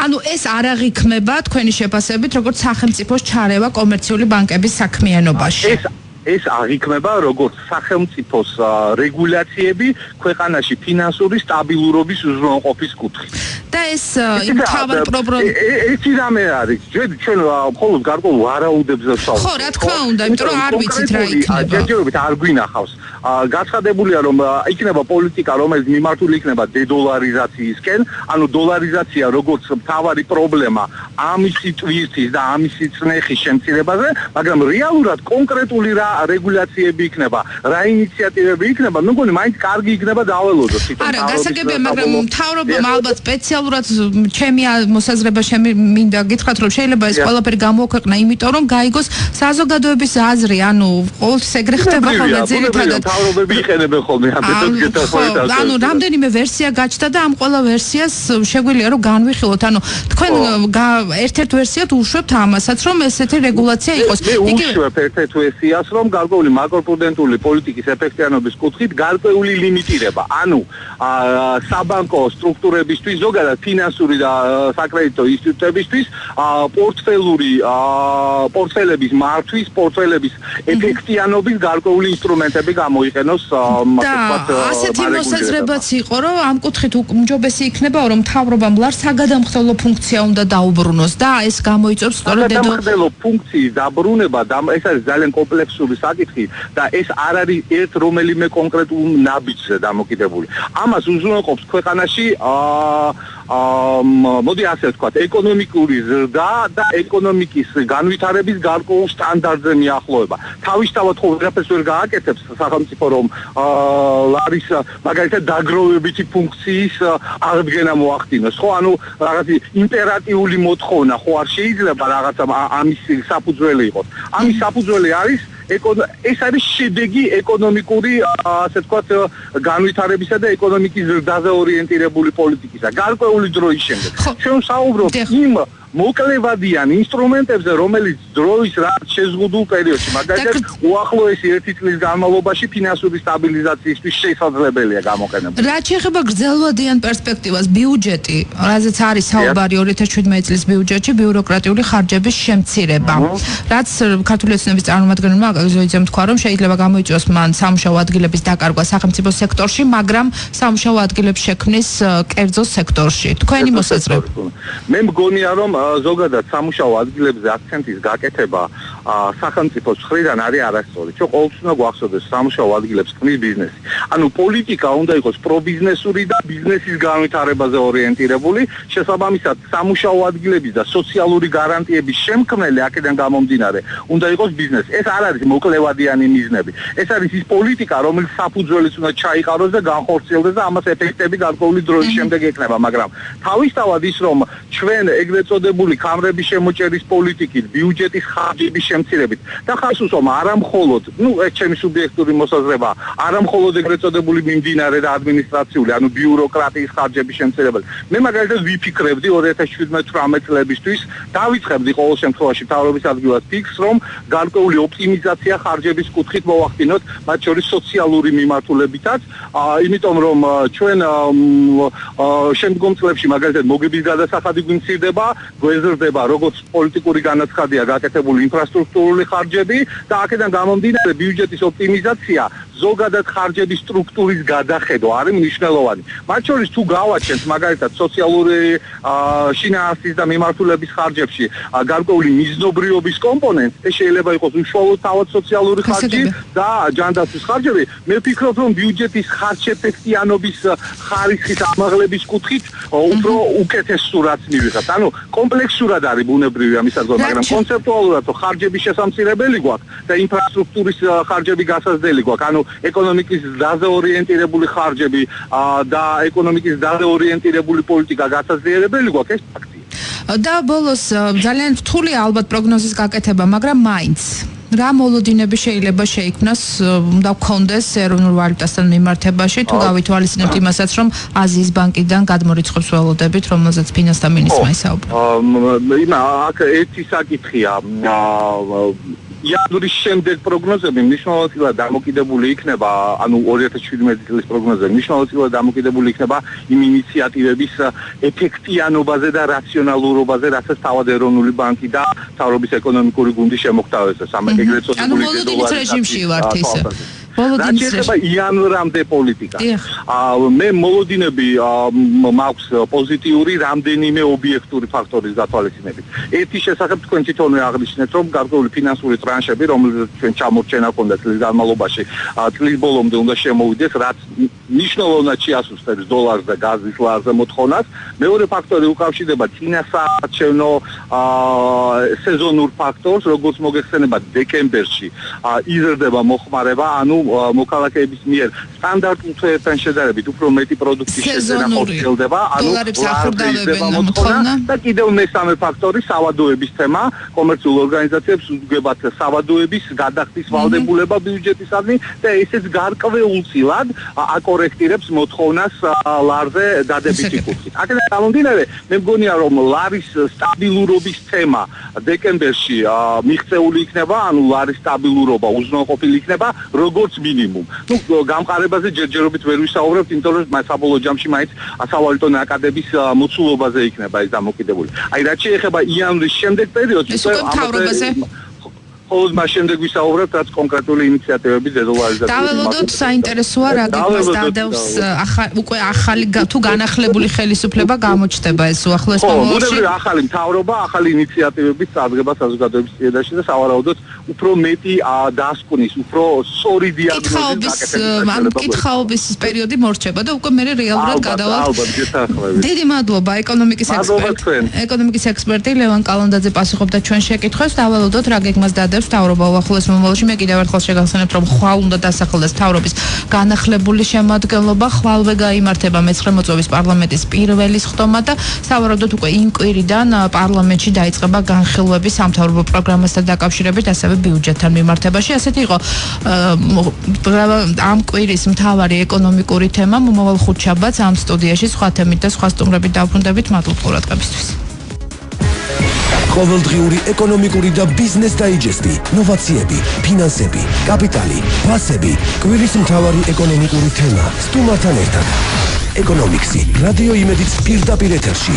ანუ ეს არ აღიქმება თქვენი შეფასებით როგორც სახელმწიფოს ჩარევა კომერციული ბანკების საქმიანობაში. ეს აღიქმება როგორც სახელმწიფოს რეგულაციები ქვეყანაში ფინანსური სტაბილურობის უზრუნველყოფის კუთხით. და ეს თავად პრობლემა ეს რამე არის ჩვენ მხოლოდ გარკვეულ ვარაუდებზე ვსაუბრობთ. ხო, რა თქმა უნდა, იმიტომ რომ არ ვიცით რა იქნება. ჯერჯერობით არ გვინახავს. გაცხადებულია რომ იქნება პოლიტიკა რომელიც მიმართული იქნება დედოლარიზაციისკენ, ანუ დოლარიზაცია როგორც მთავარი პრობლემა ამისი ტვირთის და ამისი წნეხის შემცირებაზე, მაგრამ რეალურად კონკრეტული რა რეგულაციები იქნება, რა ინიციატივები იქნება, მე მგონი მაინც კარგი იქნება დაველოდოთ თვითონ. არა, გასაგებია, მაგრამ მთავრობამ ალბათ სპეციალურად ჩემი მოსაზრება მინდა გითხრათ, რომ შეიძლება ეს ყველაფერი გამოაქვეყნა, იმიტომ რომ გაიგოს საზოგადოების აზრი, ანუ ყოველთვის ეგრე ხდება ხოლმე ძირითადად. მთავრობები იყენებენ ხოლმე ამ მეთოდს გეთახმებით. ანუ რამდენიმე ვერსია გაჩნდა და ამ ყველა ვერსიას შეგვიძლია რომ განვიხილოთ. ანუ თქვენ ერთ-ერთ ვერსიად უშვებთ ამასაც, რომ ესეთი რეგულაცია იყოს. მე უშვებ ერთ-ერთ ვერსიას, რომ გარკვეული მაკროპრუდენტული პოლიტიკის ეფექტიანობის კუთხით გარკვეული ლიმიტირება. ანუ საბანკო სტრუქტურებისთვის, ზოგადად ფინანსური და საკრედიტო ინსტიტუტებისთვის პორტფელების მართვის, პორტფელების ეფექტიანობის გარკვეული ინსტრუმენტები გამოიყენოს ასეთი მოსაზრებაც იყო, რომ ამ კუთხით უმჯობესი იქნება, რომ მთავრობამ ლარ საგადამხდელო ფუნქცია უნდა დაუბრუნოს და ეს გამოიწვევს სწორედ საგადამხდელო ფუნქციის დაბრუნება და ეს არის ძალიან კომპლექსური საკითხი და ეს არ არის ერთ რომელიმე კონკრეტულ ნაბიჯზე დამოკიდებული. ამას უზრუნველყოფს ქვეყანაში მოდი ასე ვთქვათ, ეკონომიკური ზრდა და ეკონომიკის განვითარების გარკვეულ სტანდარტზე მიახლოება. თავისთავად ხო ვერაფერს ვერ გააკეთებს სახელმწიფო რომ ლარის მაგალითად დაგროვებითი ფუნქციის აღდგენა მოახდინოს, ხო? ანუ რაღაცი იმპერატიული მოთხოვნა ხო არ შეიძლება რაღაცა ამის საფუძველი იყოს. ამის საფუძველი არის ეს არის შედეგი ეკონომიკური ასე ვთქვათ განვითარებისა და ეკონომიკის ზრდაზე ორიენტირებული პოლიტიკისა. გარკვეული დროის შემდეგ. ჩვენ საუბრობთ იმ მოკლევადიან ინსტრუმენტებზე, რომელიც დროის რაც შეზღუდულ პერიოდში, მაგალითად, უახლოესი 1 წლის განმავლობაში ფინანსური სტაბილიზაციისთვის შესაძლებელია გამოყენება. რაც შეეხება გრძელვადიან პერსპექტივას, ბიუჯეტი, რაზეც არის საუბარი 2017 წლის ბიუჯეტში, ბიუროკრატიული ხარჯების შემცირება. რაც ქართული ოცნების წარმომადგენელმა აკაზოიძემ თქვა, რომ შეიძლება გამოიწვიოს მან სამუშაო ადგილების დაკარგვა სახელმწიფო სექტორში, მაგრამ სამუშაო ადგილების შექმნის კერძო სექტორში. თქვენი მოსაზრება? მე მგონია, რომ ზოგადად სამუშაო ადგილებზე აქცენტის გაკეთება სახელმწიფოს მხრიდან არის არასწორი. ჩვენ ყოველთვის უნდა გვახსოვდეს, სამუშაო ადგილებს ქმნის ბიზნესი. ანუ პოლიტიკა უნდა იყოს პრობიზნესური და ბიზნესის განვითარებაზე ორიენტირებული. შესაბამისად, სამუშაო ადგილების და სოციალური გარანტიების შემქმნელი აქედან გამომდინარე უნდა იყოს ბიზნესი. ეს არ არის მოკლევადიანი მიზნები. ეს არის ის პოლიტიკა, რომელიც საფუძველიც უნდა ჩაიყაროს და განხორციელდეს და ამას ეფექტები გარკვეული დროის შემდეგ ექნება, მაგრამ თავისთავად ის რომ ჩვენ ეგრეთ წოდებული ქამრების შემოჭერის პოლიტიკით, ბიუჯეტის ხარჯების შემცირებით და ხარს უსვამ არამხოლოდ, ეს ჩემი სუბიექტური მოსაზრება, არამხოლოდ ეგრეთ წოდებული მიმდინარე და ადმინისტრაციული, ანუ ბიუროკრატიის ხარჯების შემცირებით. მე მაგალითად ვიფიქრებდი 2017-18 წლებისთვის, დავიწყებდი ყოველ შემთხვევაში მთავრობის ადგილას ფიქს, რომ გარკვეული ოპტიმიზაცია ხარჯების კუთხით მოვახდინოთ, მათ შორის სოციალური მიმართულებითაც, იმიტომ რომ ჩვენ შემდგომ წლებში მაგალითად მოგების გადასახადი გვიმცირდება, გვეზრდება როგორც პოლიტიკური განაცხადია გაკეთებული ინფრასტრუქტურული ხარჯები და აქედან გამომდინარე ბიუჯეტის ოპტიმიზაცია ზოგადად ხარჯების სტრუქტურის გადახედვა არის მნიშვნელოვანი. მათ შორის თუ გავაჩენთ მაგალითად სოციალური შინაარსის და მიმართულების ხარჯებში გარკვეული მიზნობრიობის კომპონენტი, ეს შეიძლება იყოს უშუალოდ თავად სოციალური ხარჯი და ჯანდაცვის ხარჯები. მე ვფიქრობ, რომ ბიუჯეტის ხარჯეფექტიანობის ხარისხის ამაღლების კუთხით უფრო უკეთეს სურათს მივიღებთ. ანუ კომპლექსურად არის ბუნებრივი ამის ადგილ, მაგრამ კონცეპტუალურად ხარჯების შესამცირებელი გვაქვს და ინფრასტრუქტურის ხარჯები გასაზრდელი გვაქვს. ანუ ეკონომიკის დაზე ორიენტირებული ხარჯები და ეკონომიკის დაზე ორიენტირებული პოლიტიკა გასაზრდელი გვაქვს, ეს ფაქტია. და ბოლოს ძალიან რთული ალბათ პროგნოზის გაკეთება, მაგრამ მაინც რა მოლოდინები შეიძლება შეიქმნას და გქონდეს ეროვნულ ვალუტასთან მიმართებაში, თუ გავითვალისწინებთ იმასაც, რომ აზიის ბანკიდან გადმორიცხვის ველოდებით, რომელზეც ფინანსთა მინისტრმა ისაუბრა. აქ ერთი საკითხია. იანვრის შემდეგ პროგნოზები მნიშვნელოვნად დამოკიდებული იქნება, ანუ 2017 წლის პროგნოზები მნიშვნელოვნად დამოკიდებული იქნება იმ ინიციატივების ეფექტიანობაზე და რაციონალურობაზე, რასაც თავად ეროვნული ბანკი და მთავრობის ეკონომიკური გუნდი შემოგთავაზეს. ეგრეთ წოდებული დოლარის რეჟიმში ვართ ისე. რაც შეეხება იანვრამდე პოლიტიკა. მე მოლოდინები მაქვს პოზიტიური რამდენიმე ობიექტური ფაქტორის გათვალისწინებით. ერთი შესახებ თქვენ თვითონვე აღნიშნეთ, რომ გარკვეული ფინანსური ტრანშები, რომელზეც ჩვენ ჩამორჩენა ჰქონდა წლის განმავლობაში, წლის ბოლომდე უნდა შემოვიდეს, რაც მნიშვნელოვნად შეასუსტებს დოლარს და გაზის ლარზე მოთხოვნას. მეორე ფაქტორი უკავშირდება წინასაარჩევნო სეზონურ ფაქტორს, როგორც მოგეხსენება დეკემბერში იზრდება მოხმარება, ანუ მოქალაქეების მიერ სტანდარტულ თვეებთან შედარებით უფრო მეტი პროდუქტის შეძენა ხორციელდება, ანუ ლარზდება მოთხოვნა და კიდევ მესამე ფაქტორი სავადოების თემა, კომერციულ ორგანიზაციებს უძღვებათ სავადოების გადახდის ვალდებულება ბიუჯეტისადმი და ესეც გარკვეულწილად აკორექტირებს მოთხოვნას ლარზე დადებითი კუთხით. აქედან გამომდინარე, მე მგონია, რომ ლარის სტაბილურობის თემა დეკემბერში მიღწეული იქნება, ანუ ლარის სტაბილურობა უზრუნველყოფილი იქნება, როგორც მინიმუმ. გამყარებაზე ჯერჯერობით ვერ ვისაუბრებთ, იმიტომ რომ საბოლოო ჯამში მაინც სავალუტო ნაკადების მოცულობაზე იქნება ეს დამოკიდებული. აი რაც შეეხება იანვრის შემდეგ პერიოდში, ხოლო მას შემდეგ ვისაუბრებთ, რაც კონკრეტული ინიციატივების დედოლარიზაციის. დაველოდოთ, საინტერესოა რა გიგოს დადევს უკვე ახალი თუ განახლებული ხელისუფლება გამოჩნდება ეს უახლოეს მომავალში. ახალი მთავრობა, ახალი ინიციატივების წარდგება საზოგადოების წიედაში და სავარაუდოდ უფრო მეტი დასკვნის, უფრო სწორი დიაგნოზის გაკეთება. კითხაობის პერიოდი მორჩება და უკვე მე რეალურად გადავალთ. დიდი მადლობა ეკონომიკის ექსპერტი ლევან კალანდაძე პასუხობდა ჩვენ შეკითხვებს. დაველოდოთ, რა გეგმას დადევს მთავრობა უახლოეს მომავალში. მე კიდევ ერთხელ შეგახსენებთ, რომ ხვალ უნდა დასახელდეს მთავრობის განახლებული შემადგენლობა, ხვალვე გაიმართება მეცხრე მოწვევის პარლამენტის პირველი სხდომა და სავარაუდოდ უკვე იმ კვირიდან პარლამენტში დაიწყება განხილვები სამთავრობო პროგრამასთან დაკავშირებით, ასევე ბიუჯეტთან მიმართებაში. ასეთი იყო ამ კვირის მთავარი ეკონომიკური თემა. მომავალ ხუთშაბათს ამ სტუდიაში სხვა თემით და სხვა სტუმრებით დავბრუნდებით. მადლობა ყურადღებისთვის. ყოველდღიური ეკონომიკური და ბიზნეს დაიჯესტი, ნოვაციები, ფინანსები, კაპიტალი, ფასები, კვირის მთავარი ეკონომიკური თემა სტუმართან ერთად. ეკონომიქსი, რადიო იმედიც პირდაპირ ეთერში